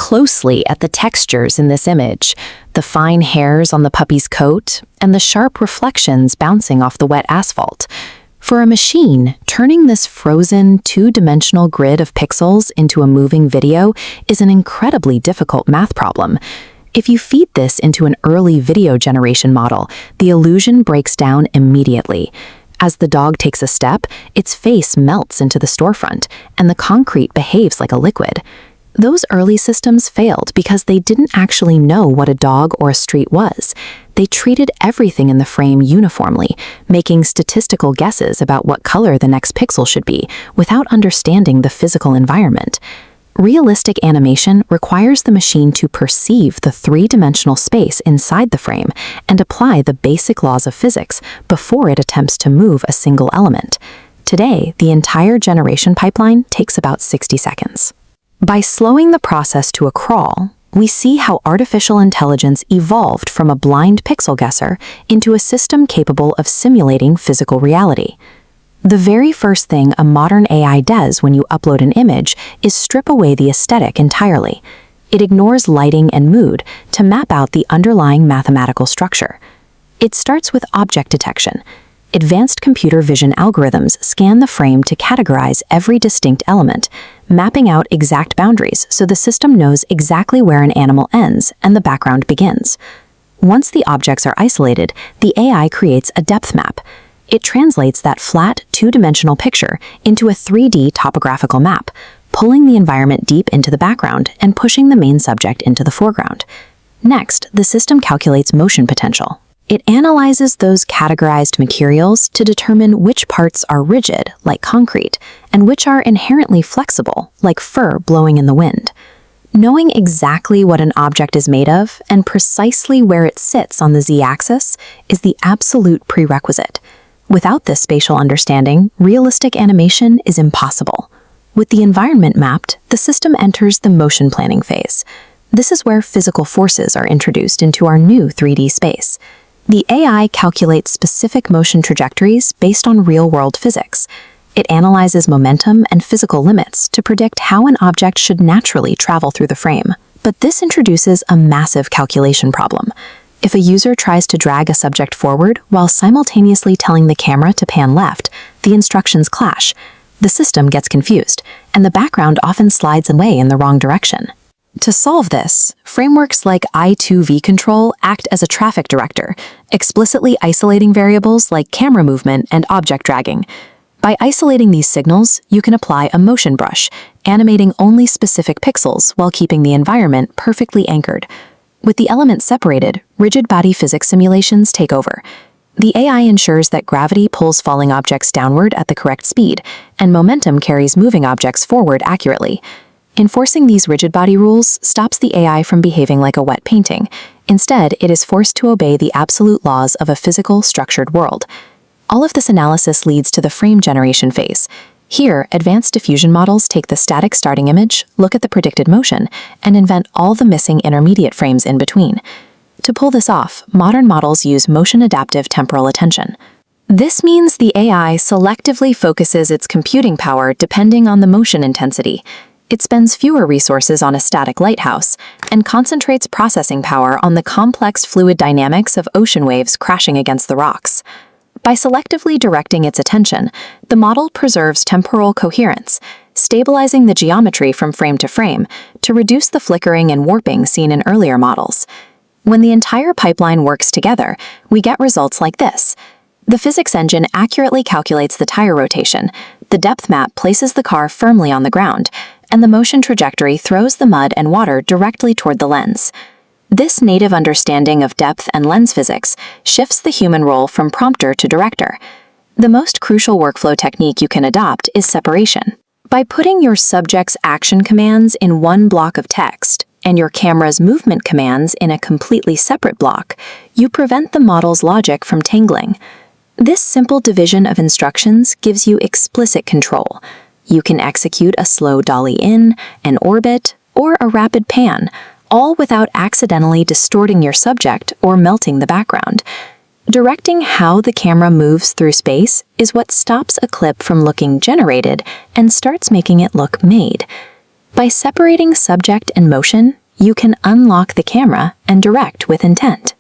closely at the textures in this image, the fine hairs on the puppy's coat, and the sharp reflections bouncing off the wet asphalt. For a machine, turning this frozen, two-dimensional grid of pixels into a moving video is an incredibly difficult math problem. If you feed this into an early video generation model, the illusion breaks down immediately. As the dog takes a step, its face melts into the storefront, and the concrete behaves like a liquid. Those early systems failed because they didn't actually know what a dog or a street was. They treated everything in the frame uniformly, making statistical guesses about what color the next pixel should be, without understanding the physical environment. Realistic animation requires the machine to perceive the three-dimensional space inside the frame and apply the basic laws of physics before it attempts to move a single element. Today, the entire generation pipeline takes about 60 seconds. By slowing the process to a crawl, we see how artificial intelligence evolved from a blind pixel guesser into a system capable of simulating physical reality. The very first thing a modern AI does when you upload an image is strip away the aesthetic entirely. It ignores lighting and mood to map out the underlying mathematical structure. It starts with object detection. Advanced computer vision algorithms scan the frame to categorize every distinct element, mapping out exact boundaries so the system knows exactly where an animal ends and the background begins. Once the objects are isolated, the AI creates a depth map. It translates that flat, two-dimensional picture into a 3D topographical map, pulling the environment deep into the background and pushing the main subject into the foreground. Next, the system calculates motion potential. It analyzes those categorized materials to determine which parts are rigid, like concrete, and which are inherently flexible, like fur blowing in the wind. Knowing exactly what an object is made of and precisely where it sits on the z-axis is the absolute prerequisite. Without this spatial understanding, realistic animation is impossible. With the environment mapped, the system enters the motion planning phase. This is where physical forces are introduced into our new 3D space. The AI calculates specific motion trajectories based on real-world physics. It analyzes momentum and physical limits to predict how an object should naturally travel through the frame. But this introduces a massive calculation problem. If a user tries to drag a subject forward while simultaneously telling the camera to pan left, the instructions clash. The system gets confused, and the background often slides away in the wrong direction. To solve this, frameworks like I2V control act as a traffic director, explicitly isolating variables like camera movement and object dragging. By isolating these signals, you can apply a motion brush, animating only specific pixels while keeping the environment perfectly anchored. With the elements separated, rigid body physics simulations take over. The AI ensures that gravity pulls falling objects downward at the correct speed, and momentum carries moving objects forward accurately. Enforcing these rigid body rules stops the AI from behaving like a wet painting. Instead, it is forced to obey the absolute laws of a physical, structured world. All of this analysis leads to the frame generation phase. Here, advanced diffusion models take the static starting image, look at the predicted motion, and invent all the missing intermediate frames in between. To pull this off, modern models use motion-adaptive temporal attention. This means the AI selectively focuses its computing power depending on the motion intensity. It spends fewer resources on a static lighthouse and concentrates processing power on the complex fluid dynamics of ocean waves crashing against the rocks. By selectively directing its attention, the model preserves temporal coherence, stabilizing the geometry from frame to frame to reduce the flickering and warping seen in earlier models. When the entire pipeline works together, we get results like this. The physics engine accurately calculates the tire rotation, the depth map places the car firmly on the ground, and the motion trajectory throws the mud and water directly toward the lens. This native understanding of depth and lens physics shifts the human role from prompter to director. The most crucial workflow technique you can adopt is separation. By putting your subject's action commands in one block of text and your camera's movement commands in a completely separate block, you prevent the model's logic from tangling. This simple division of instructions gives you explicit control. You can execute a slow dolly in, an orbit, or a rapid pan, all without accidentally distorting your subject or melting the background. Directing how the camera moves through space is what stops a clip from looking generated and starts making it look made. By separating subject and motion, you can unlock the camera and direct with intent.